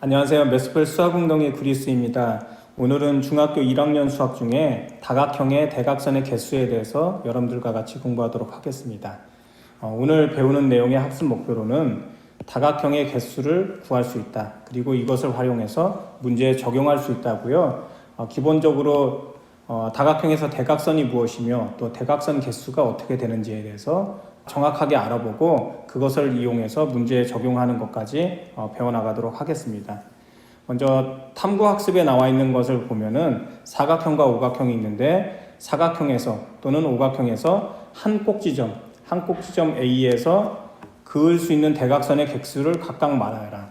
안녕하세요. 메스플 수학운동의 구리스입니다. 오늘은 중학교 1학년 수학 중에 다각형의 대각선의 개수에 대해서 여러분들과 같이 공부하도록 하겠습니다. 오늘 배우는 내용의 학습 목표로는 다각형의 개수를 구할 수 있다. 그리고 이것을 활용해서 문제에 적용할 수 있다고요. 기본적으로 다각형에서 대각선이 무엇이며 또 대각선 개수가 어떻게 되는지에 대해서 정확하게 알아보고 그것을 이용해서 문제에 적용하는 것까지 배워나가도록 하겠습니다. 먼저 탐구학습에 나와 있는 것을 보면은 사각형과 오각형이 있는데 사각형에서 또는 오각형에서 한 꼭지점 A에서 그을 수 있는 대각선의 개수를 각각 말하여라.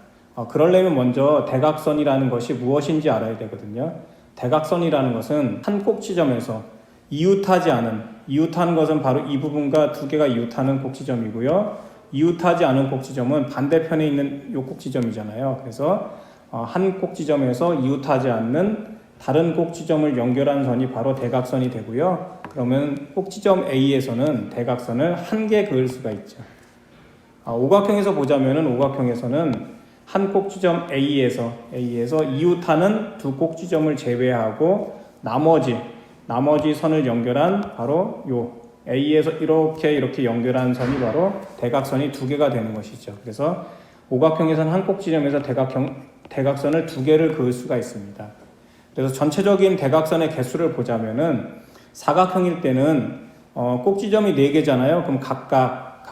그러려면 먼저 대각선이라는 것이 무엇인지 알아야 되거든요. 대각선이라는 것은 한 꼭지점에서 이웃하는 것은 바로 이 부분과 두 개가 이웃하는 꼭지점이고요. 이웃하지 않은 꼭지점은 반대편에 있는 이 꼭지점이잖아요. 그래서 한 꼭지점에서 이웃하지 않는 다른 꼭지점을 연결한 선이 바로 대각선이 되고요. 그러면 꼭지점 A에서는 대각선을 한 개 그을 수가 있죠. 오각형에서 보자면은 오각형에서는 한 꼭지점 A에서 이웃하는 두 꼭지점을 제외하고 나머지 선을 연결한 바로 요 A에서 이렇게 연결한 선이 바로 대각선이 두 개가 되는 것이죠. 그래서 오각형에서는 한 꼭지점에서 대각선을 두 개를 그을 수가 있습니다. 그래서 전체적인 대각선의 개수를 보자면은 사각형일 때는 꼭지점이 4개잖아요. 그럼 각각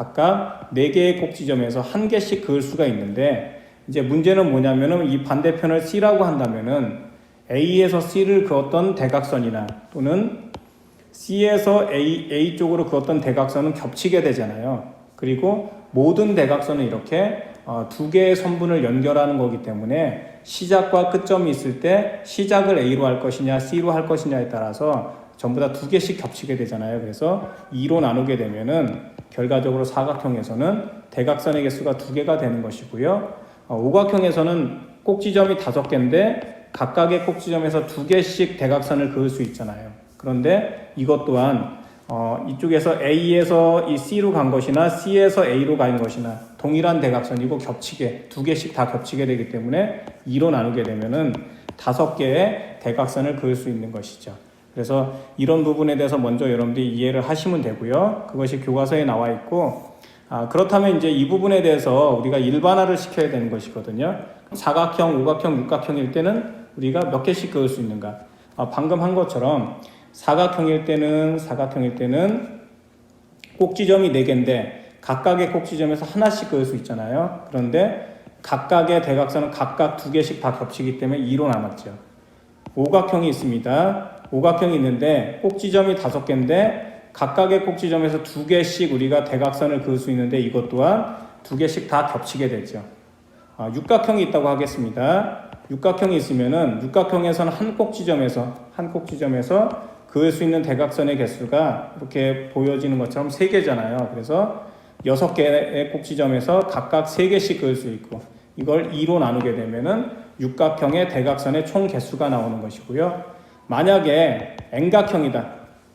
4개의 꼭지점에서 한 개씩 그을 수가 있는데 이제 문제는 뭐냐면은 이 반대편을 C라고 한다면은 A에서 C를 그었던 대각선이나 또는 C에서 A 쪽으로 그었던 대각선은 겹치게 되잖아요. 그리고 모든 대각선은 이렇게 두 개의 선분을 연결하는 거기 때문에 시작과 끝점이 있을 때 시작을 A로 할 것이냐 C로 할 것이냐에 따라서 전부 다 두 개씩 겹치게 되잖아요. 그래서 2로 나누게 되면은 결과적으로 사각형에서는 대각선의 개수가 2개가 되는 것이고요. 오각형에서는 꼭지점이 5개인데 각각의 꼭지점에서 2개씩 대각선을 그을 수 있잖아요. 그런데 이것 또한 이쪽에서 A에서 이 C로 간 것이나 C에서 A로 간 것이나 동일한 대각선이고 2개씩 다 겹치게 되기 때문에 2로 나누게 되면은 5개의 대각선을 그을 수 있는 것이죠. 그래서 이런 부분에 대해서 먼저 여러분들이 이해를 하시면 되고요. 그것이 교과서에 나와 있고 그렇다면 이제 이 부분에 대해서 우리가 일반화를 시켜야 되는 것이거든요. 사각형, 오각형, 육각형일 때는 우리가 몇 개씩 그을 수 있는가? 방금 한 것처럼 사각형일 때는 꼭지점이 4개인데 각각의 꼭지점에서 하나씩 그을 수 있잖아요. 그런데 각각의 대각선은 각각 2개씩 다 겹치기 때문에 2로 남았죠. 오각형이 있습니다. 오각형이 있는데 꼭지점이 5개인데 각각의 꼭지점에서 2개씩 우리가 대각선을 그을 수 있는데 이것 또한 2개씩 다 겹치게 되죠. 육각형이 있다고 하겠습니다. 육각형이 있으면은 육각형에서는 한 꼭지점에서 그을 수 있는 대각선의 개수가 이렇게 보여지는 것처럼 3개잖아요. 그래서 6개의 꼭지점에서 각각 3개씩 그을 수 있고 이걸 2로 나누게 되면은 육각형의 대각선의 총 개수가 나오는 것이고요. 만약에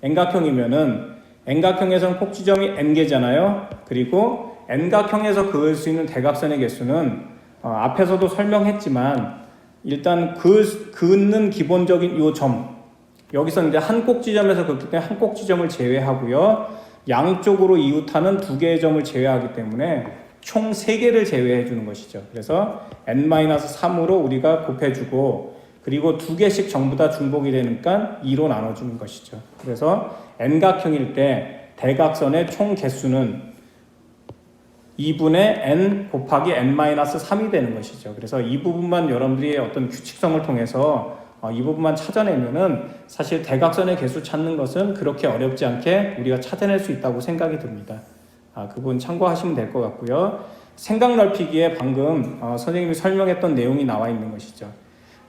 N각형이면은 N각형에서는 꼭지점이 N개잖아요. 그리고 N각형에서 그을 수 있는 대각선의 개수는 앞에서도 설명했지만 일단 그는 기본적인 요 점 여기서 이제 한 꼭지점에서 그렇기 때문에 한 꼭지점을 제외하고요. 양쪽으로 이웃하는 2개의 점을 제외하기 때문에 총 3개를 제외해 주는 것이죠. 그래서 N-3으로 우리가 곱해주고 그리고 2개씩 전부 다 중복이 되니까 2로 나눠주는 것이죠. 그래서 N각형일 때 대각선의 총 개수는 2분의 N 곱하기 N-3이 되는 것이죠. 그래서 이 부분만 여러분들이 어떤 규칙성을 통해서 이 부분만 찾아내면은 사실 대각선의 개수 찾는 것은 그렇게 어렵지 않게 우리가 찾아낼 수 있다고 생각이 듭니다. 그 부분 참고하시면 될 것 같고요. 생각 넓히기에 방금 선생님이 설명했던 내용이 나와 있는 것이죠.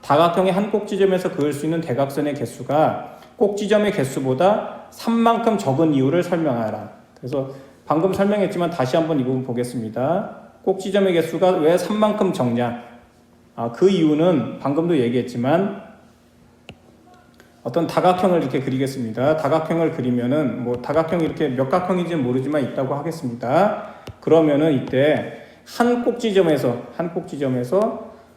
다각형의 한 꼭지점에서 그을 수 있는 대각선의 개수가 꼭지점의 개수보다 3만큼 적은 이유를 설명하라. 그래서 방금 설명했지만 다시 한번 이 부분 보겠습니다. 꼭지점의 개수가 왜 3만큼 적냐? 그 이유는 방금도 얘기했지만 어떤 다각형을 이렇게 그리겠습니다. 다각형을 그리면은 다각형이 이렇게 몇 각형인지는 모르지만 있다고 하겠습니다. 그러면은 이때 한 꼭지점에서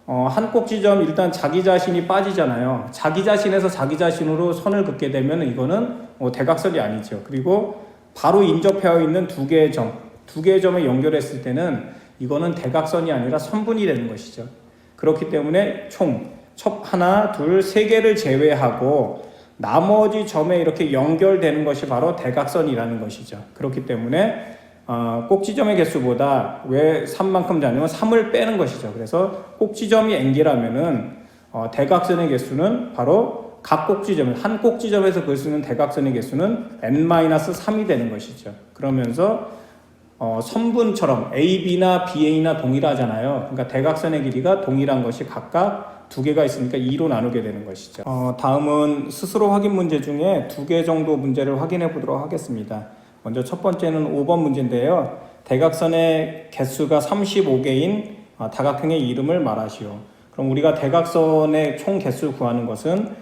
한 꼭지점 일단 자기 자신이 빠지잖아요. 자기 자신에서 자기 자신으로 선을 긋게 되면 이거는 대각선이 아니죠. 그리고 바로 인접해 있는 두 개의 점을 연결했을 때는 이거는 대각선이 아니라 선분이 되는 것이죠. 그렇기 때문에 총 하나, 둘, 세 개를 제외하고 나머지 점에 이렇게 연결되는 것이 바로 대각선이라는 것이죠. 그렇기 때문에 꼭지점의 개수보다 왜 3만큼 자냐면 3을 빼는 것이죠. 그래서 꼭지점이 n개라면은 대각선의 개수는 바로 각 꼭지점, 한 꼭지점에서 그을 수 있는 대각선의 개수는 n-3이 되는 것이죠. 그러면서 선분처럼 AB나 BA나 동일하잖아요. 그러니까 대각선의 길이가 동일한 것이 각각 두 개가 있으니까 2로 나누게 되는 것이죠. 다음은 스스로 확인 문제 중에 두 개 정도 문제를 확인해 보도록 하겠습니다. 먼저 첫 번째는 5번 문제인데요. 대각선의 개수가 35개인 다각형의 이름을 말하시오. 그럼 우리가 대각선의 총 개수 구하는 것은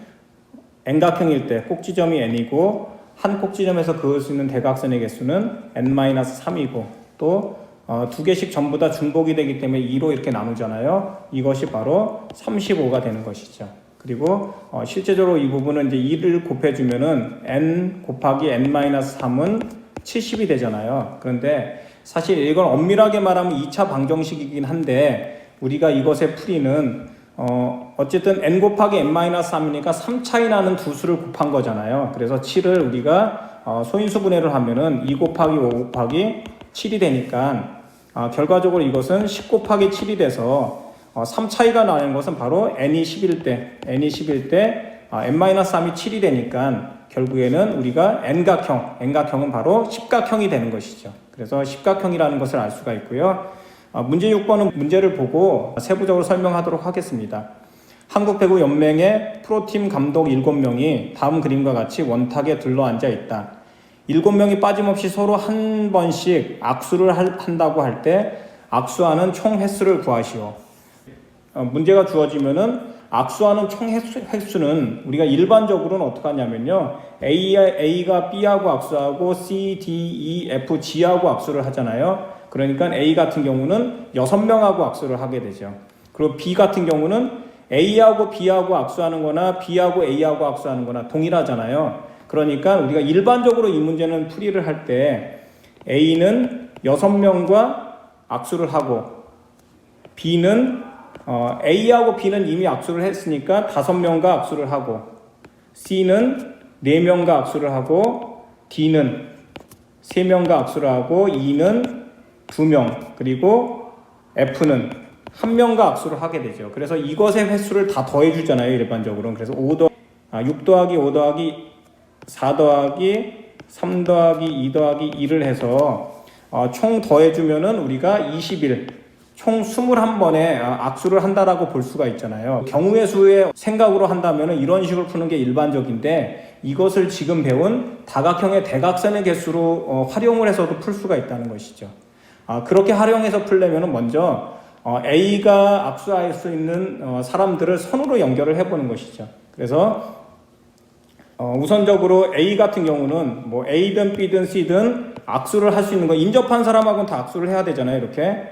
n각형일 때 꼭지점이 n이고 한 꼭지점에서 그을 수 있는 대각선의 개수는 n-3이고 또 두 개씩 전부 다 중복이 되기 때문에 2로 이렇게 나누잖아요. 이것이 바로 35가 되는 것이죠. 그리고 실제적으로 이 부분은 이제 2를 곱해주면은 n 곱하기 n-3은 70이 되잖아요. 그런데 사실 이건 엄밀하게 말하면 2차 방정식이긴 한데 우리가 이것의 풀이는 어쨌든 n 곱하기 n-3이니까 3차이 나는 두 수를 곱한 거잖아요. 그래서 7을 우리가 소인수 분해를 하면은 2 곱하기 5 곱하기 7이 되니까 결과적으로 이것은 10 곱하기 7이 돼서 3차이가 나는 것은 바로 n이 10일 때 n-3이 7이 되니까 결국에는 우리가 n각형은 바로 십각형이 되는 것이죠. 그래서 십각형이라는 것을 알 수가 있고요. 문제 6번은 문제를 보고 세부적으로 설명하도록 하겠습니다. 한국배구연맹의 프로팀 감독 7명이 다음 그림과 같이 원탁에 둘러앉아 있다. 7명이 빠짐없이 서로 한 번씩 악수를 한다고 할 때 악수하는 총 횟수를 구하시오. 문제가 주어지면은 악수하는 총 횟수는 우리가 일반적으로는 어떻게 하냐면요. A가 B하고 악수하고 C, D, E, F, G하고 악수를 하잖아요. 그러니까 A 같은 경우는 6명하고 악수를 하게 되죠. 그리고 B 같은 경우는 A하고 B하고 악수하는 거나 B하고 A하고 악수하는 거나 동일하잖아요. 그러니까 우리가 일반적으로 이 문제는 풀이를 할 때 A는 6명과 악수를 하고 B는 A하고 B는 이미 악수를 했으니까 5명과 악수를 하고 C는 4명과 악수를 하고 D는 3명과 악수를 하고 E는 2명 그리고 F는 1명과 악수를 하게 되죠. 그래서 이것의 횟수를 다 더해주잖아요. 일반적으로. 그래서 6 더하기 5 더하기 4 더하기 3 더하기 2 더하기 2를 해서 총 더해주면은 우리가 21 총 21번의 악수를 한다라고 볼 수가 있잖아요. 경우의 수의 생각으로 한다면 이런 식으로 푸는 게 일반적인데 이것을 지금 배운 다각형의 대각선의 개수로 활용을 해서도 풀 수가 있다는 것이죠. 그렇게 활용해서 풀려면 먼저 A가 악수할 수 있는 사람들을 선으로 연결을 해보는 것이죠. 그래서 우선적으로 A 같은 경우는 뭐 A든 B든 C든 악수를 할 수 있는 거 인접한 사람하고는 다 악수를 해야 되잖아요. 이렇게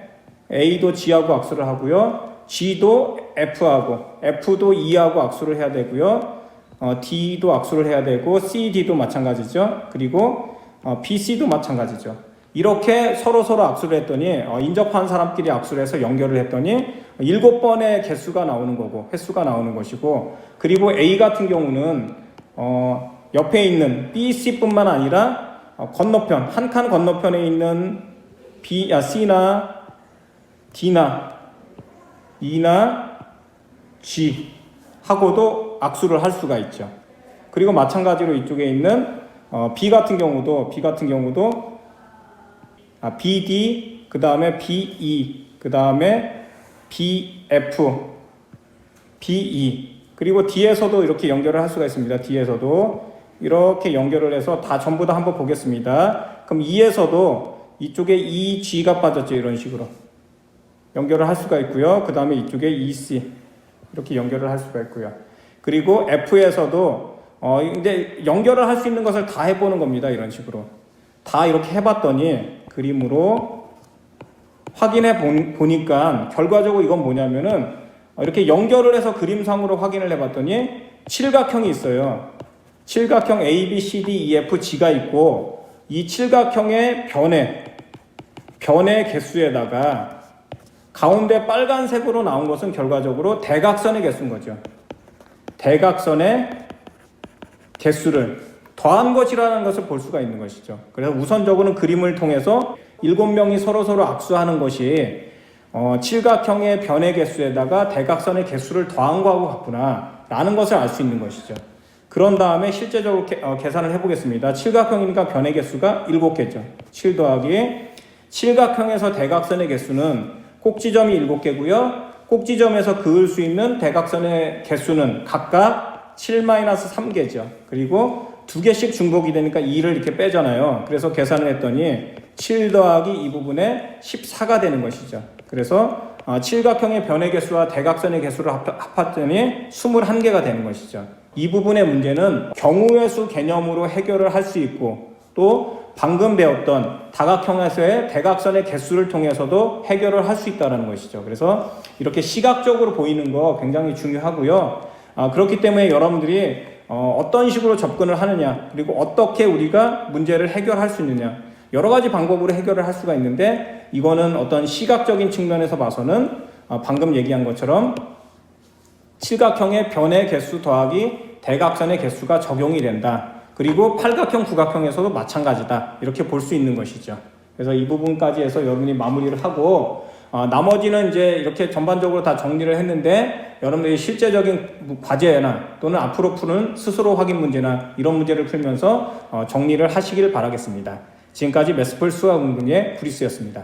A도 G하고 악수를 하고요. G도 F하고 F도 E하고 악수를 해야 되고요. D도 악수를 해야 되고 C, D도 마찬가지죠. 그리고 B, C도 마찬가지죠. 이렇게 서로 악수를 했더니 인접한 사람끼리 악수를 해서 연결을 했더니 7번의 개수가 나오는 거고 횟수가 나오는 것이고 그리고 A 같은 경우는 옆에 있는 B, C뿐만 아니라 건너편 한 칸 건너편에 있는 C나 D나 E나 G 하고도 악수를 할 수가 있죠. 그리고 마찬가지로 이쪽에 있는 B 같은 경우도 BD 그 다음에 BE 그 다음에 BF BE 그리고 D에서도 이렇게 연결을 할 수가 있습니다. D에서도 이렇게 연결을 해서 다 전부 다 한번 보겠습니다. 그럼 E에서도 이쪽에 EG가 빠졌죠. 이런 식으로 연결을 할 수가 있고요. 그 다음에 이쪽에 EC 이렇게 연결을 할 수가 있고요. 그리고 F에서도 이제 연결을 할 수 있는 것을 다 해보는 겁니다. 이런 식으로 다 이렇게 해봤더니 그림으로 확인해 보니까 결과적으로 이건 뭐냐면은 이렇게 연결을 해서 그림상으로 확인을 해봤더니 칠각형이 있어요. 칠각형 A, B, C, D, E, F, G가 있고 이 칠각형의 변의 개수에다가 가운데 빨간색으로 나온 것은 결과적으로 대각선의 개수인 거죠. 대각선의 개수를 더한 것이라는 것을 볼 수가 있는 것이죠. 그래서 우선적으로는 그림을 통해서 7명이 서로 악수하는 것이 칠각형의 변의 개수에다가 대각선의 개수를 더한 거하고 같구나 라는 것을 알 수 있는 것이죠. 그런 다음에 실제적으로 계산을 해보겠습니다. 칠각형이니까 변의 개수가 7개죠. 7 더하기 칠각형에서 대각선의 개수는 꼭지점이 7개고요. 꼭지점에서 그을 수 있는 대각선의 개수는 각각 7-3개죠. 그리고 2개씩 중복이 되니까 2를 이렇게 빼잖아요. 그래서 계산을 했더니 7 더하기 이 부분에 14가 되는 것이죠. 그래서 칠각형의 변의 개수와 대각선의 개수를 합했더니 21개가 되는 것이죠. 이 부분의 문제는 경우의 수 개념으로 해결을 할 수 있고 또 방금 배웠던 다각형에서의 대각선의 개수를 통해서도 해결을 할 수 있다는 것이죠. 그래서 이렇게 시각적으로 보이는 거 굉장히 중요하고요. 그렇기 때문에 여러분들이 어떤 식으로 접근을 하느냐, 그리고 어떻게 우리가 문제를 해결할 수 있느냐, 여러 가지 방법으로 해결을 할 수가 있는데 이거는 어떤 시각적인 측면에서 봐서는 방금 얘기한 것처럼 칠각형의 변의 개수 더하기 대각선의 개수가 적용이 된다. 그리고 팔각형, 구각형에서도 마찬가지다. 이렇게 볼 수 있는 것이죠. 그래서 이 부분까지 해서 여러분이 마무리를 하고 나머지는 이제 이렇게 전반적으로 다 정리를 했는데 여러분들이 실제적인 과제나 또는 앞으로 푸는 스스로 확인 문제나 이런 문제를 풀면서 정리를 하시길 바라겠습니다. 지금까지 메스풀 수학응급의 구리스였습니다.